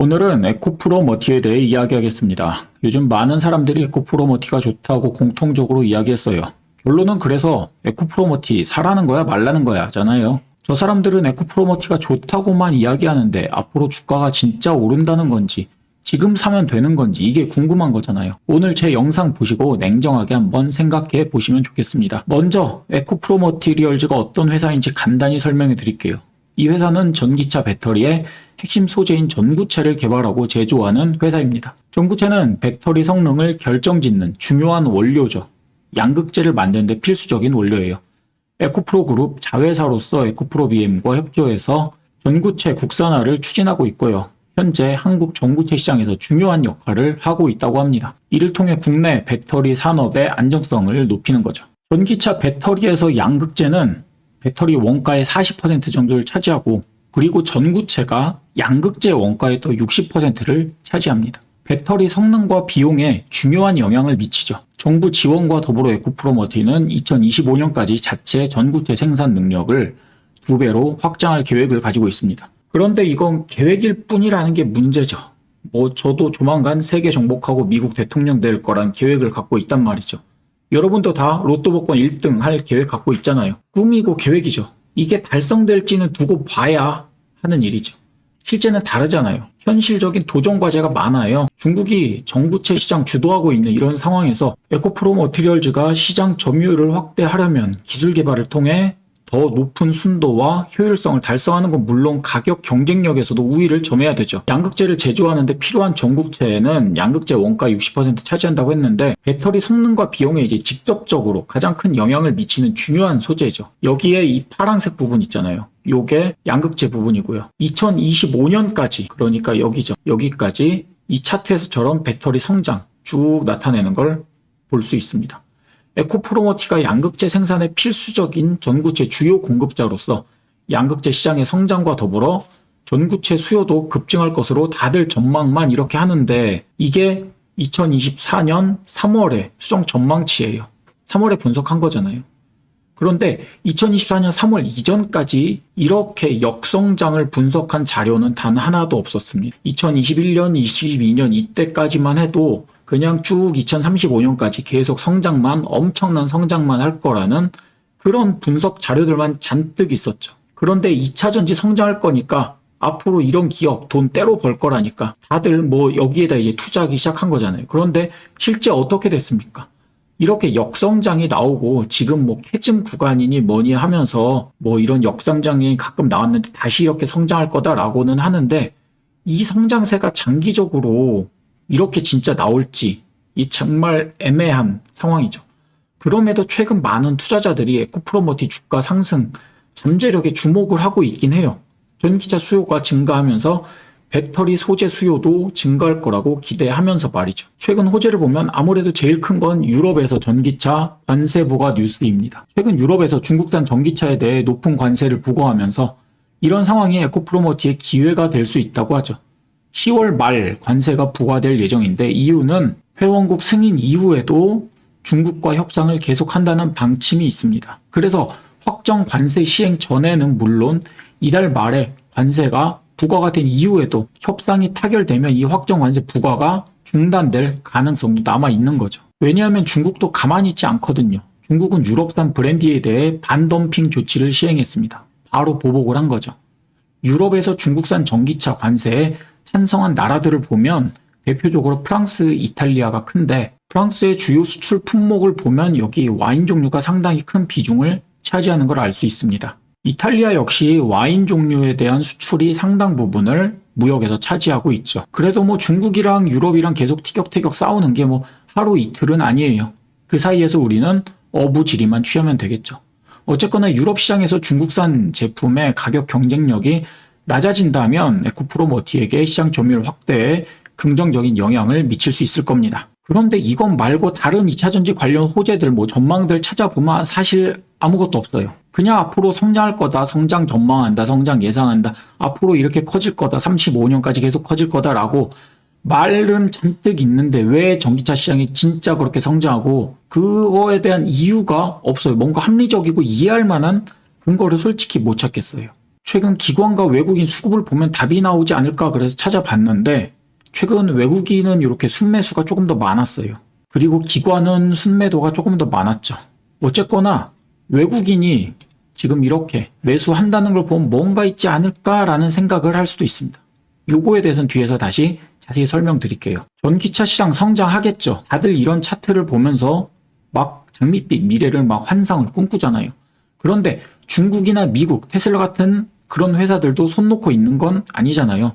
오늘은 에코프로머티에 대해 이야기하겠습니다. 요즘 많은 사람들이 에코프로머티가 좋다고 공통적으로 이야기했어요. 결론은 그래서 에코프로머티 사라는 거야 말라는 거야 잖아요. 저 사람들은 에코프로머티가 좋다고만 이야기하는데 앞으로 주가가 진짜 오른다는 건지 지금 사면 되는 건지 이게 궁금한 거잖아요. 오늘 제 영상 보시고 냉정하게 한번 생각해 보시면 좋겠습니다. 먼저 에코프로머티리얼즈가 어떤 회사인지 간단히 설명해 드릴게요. 이 회사는 전기차 배터리의 핵심 소재인 전구체를 개발하고 제조하는 회사입니다. 전구체는 배터리 성능을 결정짓는 중요한 원료죠. 양극재를 만드는 데 필수적인 원료예요. 에코프로 그룹 자회사로서 에코프로 BM과 협조해서 전구체 국산화를 추진하고 있고요. 현재 한국 전구체 시장에서 중요한 역할을 하고 있다고 합니다. 이를 통해 국내 배터리 산업의 안정성을 높이는 거죠. 전기차 배터리에서 양극재는 배터리 원가의 40% 정도를 차지하고 그리고 전구체가 양극재 원가의 또 60%를 차지합니다. 배터리 성능과 비용에 중요한 영향을 미치죠. 정부 지원과 더불어 에코프로머티는 2025년까지 자체 전구체 생산 능력을 2배로 확장할 계획을 가지고 있습니다. 그런데 이건 계획일 뿐이라는 게 문제죠. 저도 조만간 세계 정복하고 미국 대통령 될 거란 계획을 갖고 있단 말이죠. 여러분도 다 로또 복권 1등 할 계획 갖고 있잖아요. 꿈이고 계획이죠. 이게 달성될지는 두고 봐야 하는 일이죠. 실제는 다르잖아요. 현실적인 도전 과제가 많아요. 중국이 전구체 시장 주도하고 있는 이런 상황에서 에코프로 머티리얼즈가 시장 점유율을 확대하려면 기술 개발을 통해 더 높은 순도와 효율성을 달성하는 건 물론 가격 경쟁력에서도 우위를 점해야 되죠. 양극재를 제조하는데 필요한 전구체는 양극재 원가 60% 차지한다고 했는데 배터리 성능과 비용에 이제 직접적으로 가장 큰 영향을 미치는 중요한 소재죠. 여기에 이 파란색 부분 있잖아요. 요게 양극재 부분이고요. 2025년까지 그러니까 여기죠. 여기까지 이 차트에서처럼 배터리 성장 쭉 나타내는 걸 볼 수 있습니다. 에코프로머티가 양극재 생산의 필수적인 전구체 주요 공급자로서 양극재 시장의 성장과 더불어 전구체 수요도 급증할 것으로 다들 전망만 이렇게 하는데 이게 2024년 3월에 수정 전망치예요. 3월에 분석한 거잖아요. 그런데 2024년 3월 이전까지 이렇게 역성장을 분석한 자료는 단 하나도 없었습니다. 2021년, 22년 이때까지만 해도 그냥 쭉 2035년까지 계속 성장만, 엄청난 성장만 할 거라는 그런 분석 자료들만 잔뜩 있었죠. 그런데 2차 전지 성장할 거니까 앞으로 이런 기업 돈 때로 벌 거라니까 다들 여기에다 이제 투자하기 시작한 거잖아요. 그런데 실제 어떻게 됐습니까? 이렇게 역성장이 나오고 지금 캐즘 구간이니 뭐니 하면서 이런 역성장이 가끔 나왔는데 다시 이렇게 성장할 거다라고는 하는데 이 성장세가 장기적으로 이렇게 진짜 나올지 이 정말 애매한 상황이죠. 그럼에도 최근 많은 투자자들이 에코프로머티 주가 상승 잠재력에 주목을 하고 있긴 해요. 전기차 수요가 증가하면서 배터리 소재 수요도 증가할 거라고 기대하면서 말이죠. 최근 호재를 보면 아무래도 제일 큰 건 유럽에서 전기차 관세 부과 뉴스입니다. 최근 유럽에서 중국산 전기차에 대해 높은 관세를 부과하면서 이런 상황이 에코프로머티의 기회가 될 수 있다고 하죠. 10월 말 관세가 부과될 예정인데 이유는 회원국 승인 이후에도 중국과 협상을 계속한다는 방침이 있습니다. 그래서 확정 관세 시행 전에는 물론 이달 말에 관세가 부과가 된 이후에도 협상이 타결되면 이 확정 관세 부과가 중단될 가능성도 남아 있는 거죠. 왜냐하면 중국도 가만히 있지 않거든요. 중국은 유럽산 브랜디에 대해 반덤핑 조치를 시행했습니다. 바로 보복을 한 거죠. 유럽에서 중국산 전기차 관세에 찬성한 나라들을 보면 대표적으로 프랑스, 이탈리아가 큰데 프랑스의 주요 수출 품목을 보면 여기 와인 종류가 상당히 큰 비중을 차지하는 걸 알 수 있습니다. 이탈리아 역시 와인 종류에 대한 수출이 상당 부분을 무역에서 차지하고 있죠. 그래도 중국이랑 유럽이랑 계속 티격태격 싸우는 게 하루 이틀은 아니에요. 그 사이에서 우리는 어부지리만 취하면 되겠죠. 어쨌거나 유럽 시장에서 중국산 제품의 가격 경쟁력이 낮아진다면 에코프로머티에게 시장 점유율 확대에 긍정적인 영향을 미칠 수 있을 겁니다. 그런데 이건 말고 다른 2차전지 관련 호재들 전망들 찾아보면 사실 아무것도 없어요. 그냥 앞으로 성장할 거다, 성장 전망한다, 성장 예상한다, 앞으로 이렇게 커질 거다, 35년까지 계속 커질 거다라고 말은 잔뜩 있는데 왜 전기차 시장이 진짜 그렇게 성장하고 그거에 대한 이유가 없어요. 뭔가 합리적이고 이해할 만한 근거를 솔직히 못 찾겠어요. 최근 기관과 외국인 수급을 보면 답이 나오지 않을까 그래서 찾아봤는데 최근 외국인은 이렇게 순매수가 조금 더 많았어요. 그리고 기관은 순매도가 조금 더 많았죠. 어쨌거나 외국인이 지금 이렇게 매수한다는 걸 보면 뭔가 있지 않을까라는 생각을 할 수도 있습니다. 요거에 대해서는 뒤에서 다시 자세히 설명드릴게요. 전기차 시장 성장하겠죠. 다들 이런 차트를 보면서 막 장밋빛 미래를 막 환상을 꿈꾸잖아요. 그런데 중국이나 미국, 테슬라 같은 그런 회사들도 손 놓고 있는 건 아니잖아요.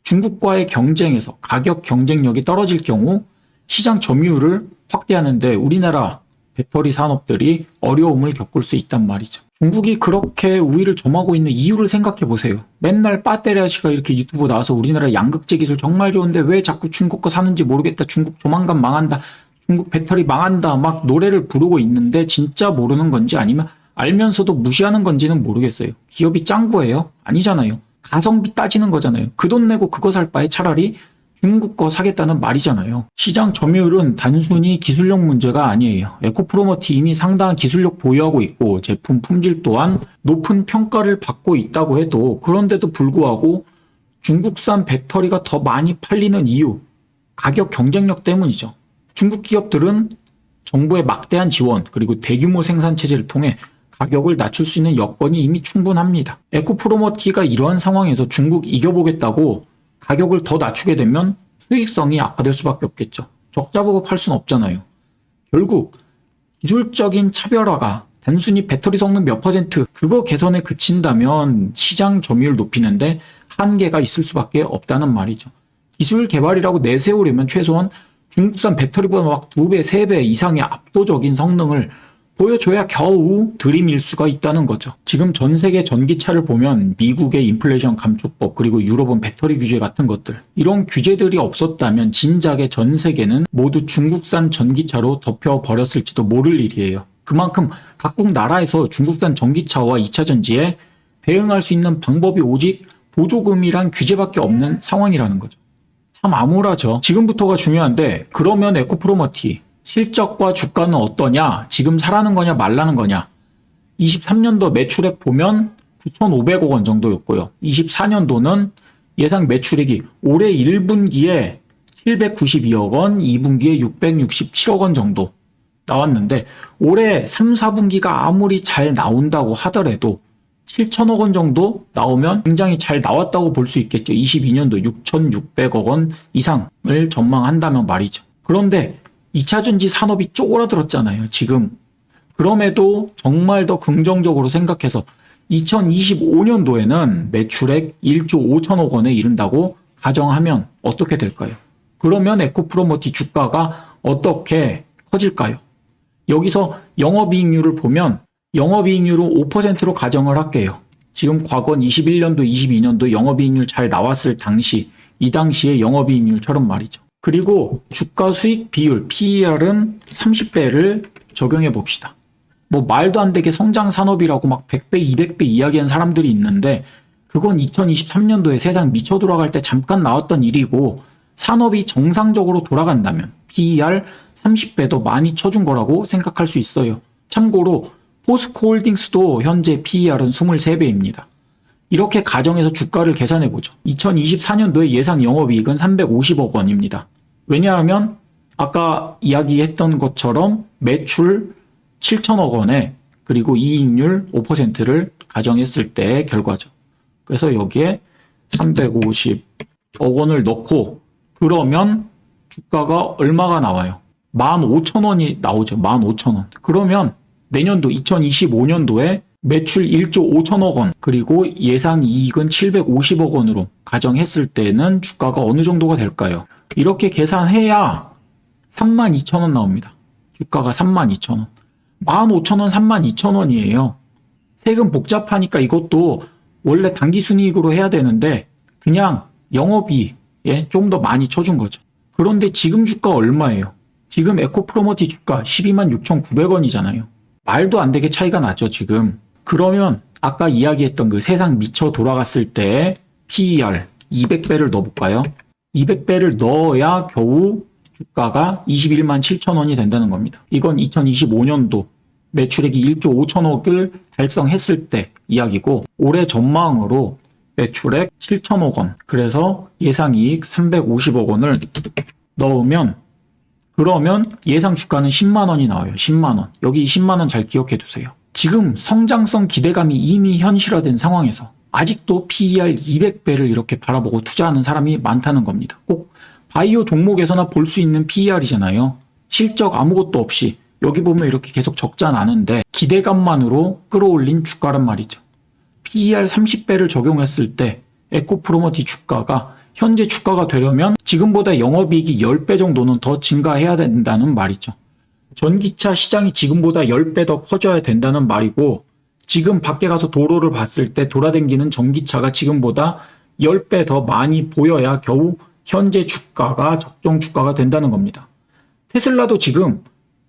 중국과의 경쟁에서 가격 경쟁력이 떨어질 경우 시장 점유율을 확대하는데 우리나라 배터리 산업들이 어려움을 겪을 수 있단 말이죠. 중국이 그렇게 우위를 점하고 있는 이유를 생각해 보세요. 맨날 빠떼리 아씨가 이렇게 유튜브 나와서 우리나라 양극재 기술 정말 좋은데 왜 자꾸 중국 거 사는지 모르겠다. 중국 조만간 망한다. 중국 배터리 망한다. 막 노래를 부르고 있는데 진짜 모르는 건지 아니면 알면서도 무시하는 건지는 모르겠어요. 기업이 짱구예요? 아니잖아요. 가성비 따지는 거잖아요. 그 돈 내고 그거 살 바에 차라리 중국 거 사겠다는 말이잖아요. 시장 점유율은 단순히 기술력 문제가 아니에요. 에코프로머티 이미 상당한 기술력 보유하고 있고 제품 품질 또한 높은 평가를 받고 있다고 해도 그런데도 불구하고 중국산 배터리가 더 많이 팔리는 이유, 가격 경쟁력 때문이죠. 중국 기업들은 정부의 막대한 지원 그리고 대규모 생산 체제를 통해 가격을 낮출 수 있는 여건이 이미 충분합니다. 에코프로머티가 이러한 상황에서 중국 이겨보겠다고 가격을 더 낮추게 되면 수익성이 악화될 수밖에 없겠죠. 적자 보고 팔 수는 없잖아요. 결국 기술적인 차별화가 단순히 배터리 성능 몇 퍼센트 그거 개선에 그친다면 시장 점유율 높이는데 한계가 있을 수밖에 없다는 말이죠. 기술 개발이라고 내세우려면 최소한 중국산 배터리보다 막 2배, 3배 이상의 압도적인 성능을 보여줘야 겨우 들이밀 수가 있다는 거죠. 지금 전 세계 전기차를 보면 미국의 인플레이션 감축법 그리고 유럽은 배터리 규제 같은 것들 이런 규제들이 없었다면 진작에 전 세계는 모두 중국산 전기차로 덮여버렸을지도 모를 일이에요. 그만큼 각국 나라에서 중국산 전기차와 2차 전지에 대응할 수 있는 방법이 오직 보조금이란 규제밖에 없는 상황이라는 거죠. 참 암울하죠. 지금부터가 중요한데 그러면 에코프로머티 실적과 주가는 어떠냐? 지금 사라는 거냐 말라는 거냐? 23년도 매출액 보면 9,500억 원 정도였고요. 24년도는 예상 매출액이 올해 1분기에 792억 원, 2분기에 667억 원 정도 나왔는데 올해 3, 4분기가 아무리 잘 나온다고 하더라도 7천억 원 정도 나오면 굉장히 잘 나왔다고 볼 수 있겠죠. 22년도 6,600억 원 이상을 전망한다면 말이죠. 그런데 2차 전지 산업이 쪼그라들었잖아요, 지금. 그럼에도 정말 더 긍정적으로 생각해서 2025년도에는 매출액 1조 5천억 원에 이른다고 가정하면 어떻게 될까요? 그러면 에코프로머티 주가가 어떻게 커질까요? 여기서 영업이익률을 보면 영업이익률은 5%로 가정을 할게요. 지금 과거 21년도, 22년도 영업이익률 잘 나왔을 당시, 이 당시의 영업이익률처럼 말이죠. 그리고 주가 수익 비율 PER은 30배를 적용해 봅시다. 뭐 말도 안 되게 성장 산업이라고 막 100배, 200배 이야기한 사람들이 있는데 그건 2023년도에 세상 미쳐 돌아갈 때 잠깐 나왔던 일이고 산업이 정상적으로 돌아간다면 PER 30배도 많이 쳐준 거라고 생각할 수 있어요. 참고로 포스코홀딩스도 현재 PER은 23배입니다. 이렇게 가정해서 주가를 계산해보죠. 2024년도의 예상 영업이익은 350억 원입니다. 왜냐하면 아까 이야기했던 것처럼 매출 7천억 원에 그리고 이익률 5%를 가정했을 때의 결과죠. 그래서 여기에 350억 원을 넣고 그러면 주가가 얼마가 나와요? 15,000원이 나오죠. 15,000원. 그러면 내년도 2025년도에 매출 1조 5천억 원 그리고 예상 이익은 750억 원으로 가정했을 때는 주가가 어느 정도가 될까요? 이렇게 계산해야 32,000원 나옵니다. 주가가 32,000원. 15,000원, 32,000원이에요. 세금 복잡하니까 이것도 원래 당기순이익으로 해야 되는데 그냥 영업이익에 좀 더 많이 쳐준 거죠. 그런데 지금 주가 얼마예요? 지금 에코프로머티 주가 126,900원이잖아요. 말도 안 되게 차이가 나죠, 지금. 그러면 아까 이야기했던 그 세상 미쳐 돌아갔을 때 PER 200배를 넣어볼까요? 200배를 넣어야 겨우 주가가 21만 7천 원이 된다는 겁니다. 이건 2025년도 매출액이 1조 5천억을 달성했을 때 이야기고, 올해 전망으로 매출액 7천억 원, 그래서 예상이익 350억 원을 넣으면, 그러면 예상 주가는 10만 원이 나와요. 10만 원. 여기 10만 원 잘 기억해 두세요. 지금 성장성 기대감이 이미 현실화된 상황에서 아직도 PER 200배를 이렇게 바라보고 투자하는 사람이 많다는 겁니다. 꼭 바이오 종목에서나 볼 수 있는 PER이잖아요. 실적 아무것도 없이 여기 보면 이렇게 계속 적자 나는데 기대감만으로 끌어올린 주가란 말이죠. PER 30배를 적용했을 때 에코프로머티 주가가 현재 주가가 되려면 지금보다 영업이익이 10배 정도는 더 증가해야 된다는 말이죠. 전기차 시장이 지금보다 10배 더 커져야 된다는 말이고, 지금 밖에 가서 도로를 봤을 때 돌아다니는 전기차가 지금보다 10배 더 많이 보여야 겨우 현재 주가가 적정 주가가 된다는 겁니다. 테슬라도 지금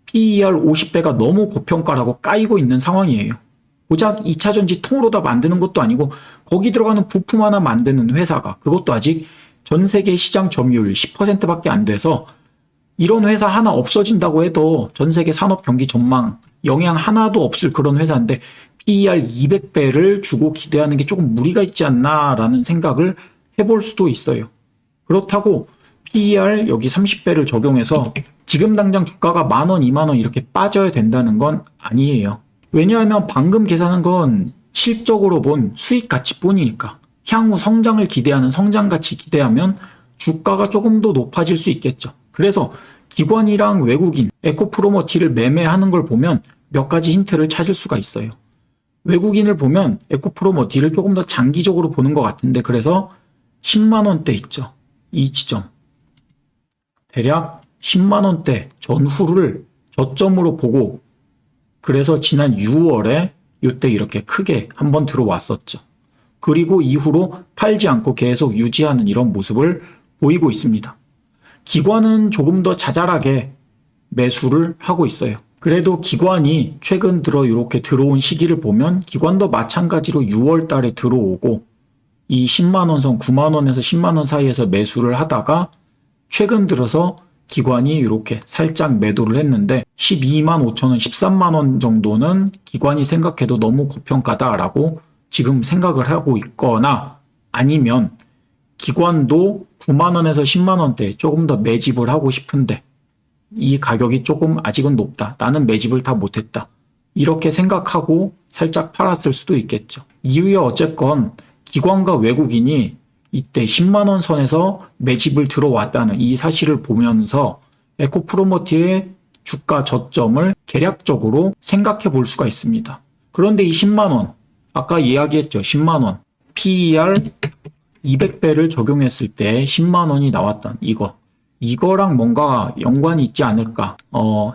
PER 50배가 너무 고평가라고 까이고 있는 상황이에요. 고작 2차전지 통으로 다 만드는 것도 아니고 거기 들어가는 부품 하나 만드는 회사가, 그것도 아직 전 세계 시장 점유율 10%밖에 안 돼서 이런 회사 하나 없어진다고 해도 전 세계 산업 경기 전망 영향 하나도 없을 그런 회사인데 PER 200배를 주고 기대하는 게 조금 무리가 있지 않나 라는 생각을 해볼 수도 있어요. 그렇다고 PER 여기 30배를 적용해서 지금 당장 주가가 만원, 2만원 이렇게 빠져야 된다는 건 아니에요. 왜냐하면 방금 계산한 건 실적으로 본 수익 가치 뿐이니까. 향후 성장을 기대하는 성장 가치 기대하면 주가가 조금 더 높아질 수 있겠죠. 그래서 기관이랑 외국인, 에코프로머티를 매매하는 걸 보면 몇 가지 힌트를 찾을 수가 있어요. 외국인을 보면 에코프로머티를 조금 더 장기적으로 보는 것 같은데, 그래서 10만원대 있죠. 이 지점. 대략 10만원대 전후를 저점으로 보고, 그래서 지난 6월에 이때 이렇게 크게 한번 들어왔었죠. 그리고 이후로 팔지 않고 계속 유지하는 이런 모습을 보이고 있습니다. 기관은 조금 더 자잘하게 매수를 하고 있어요. 그래도 기관이 최근 들어 이렇게 들어온 시기를 보면 기관도 마찬가지로 6월 달에 들어오고 이 10만원 선 9만원에서 10만원 사이에서 매수를 하다가 최근 들어서 기관이 이렇게 살짝 매도를 했는데 12만 5천원, 13만원 정도는 기관이 생각해도 너무 고평가다라고 지금 생각을 하고 있거나, 아니면 기관도 9만원에서 10만원대 조금 더 매집을 하고 싶은데 이 가격이 조금 아직은 높다, 나는 매집을 다 못했다, 이렇게 생각하고 살짝 팔았을 수도 있겠죠. 이후에 어쨌건 기관과 외국인이 이때 10만원 선에서 매집을 들어왔다는 이 사실을 보면서 에코프로머티의 주가 저점을 계략적으로 생각해 볼 수가 있습니다. 그런데 이 10만원, 아까 이야기했죠. 10만원. PER 200배를 적용했을 때 10만원이 나왔던 이거랑 뭔가 연관이 있지 않을까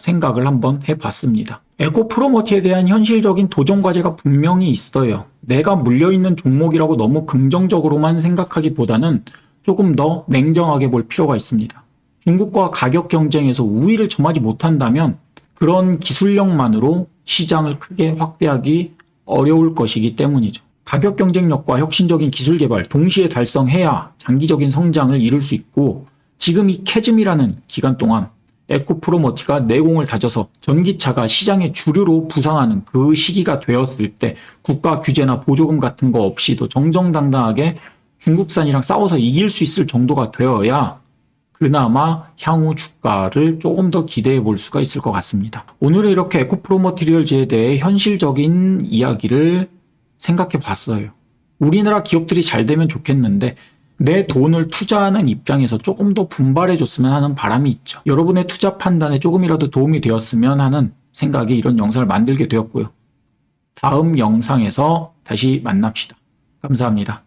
생각을 한번 해봤습니다. 에코프로머티에 대한 현실적인 도전 과제가 분명히 있어요. 내가 물려있는 종목이라고 너무 긍정적으로만 생각하기보다는 조금 더 냉정하게 볼 필요가 있습니다. 중국과 가격 경쟁에서 우위를 점하지 못한다면 그런 기술력만으로 시장을 크게 확대하기 어려울 것이기 때문이죠. 가격 경쟁력과 혁신적인 기술 개발 동시에 달성해야 장기적인 성장을 이룰 수 있고, 지금 이 캐즘이라는 기간 동안 에코프로머티가 내공을 다져서 전기차가 시장의 주류로 부상하는 그 시기가 되었을 때 국가 규제나 보조금 같은 거 없이도 정정당당하게 중국산이랑 싸워서 이길 수 있을 정도가 되어야 그나마 향후 주가를 조금 더 기대해 볼 수가 있을 것 같습니다. 오늘은 이렇게 에코프로머티리얼즈에 대해 현실적인 이야기를 생각해 봤어요. 우리나라 기업들이 잘 되면 좋겠는데 내 돈을 투자하는 입장에서 조금 더 분발해 줬으면 하는 바람이 있죠. 여러분의 투자 판단에 조금이라도 도움이 되었으면 하는 생각에 이런 영상을 만들게 되었고요. 다음 영상에서 다시 만납시다. 감사합니다.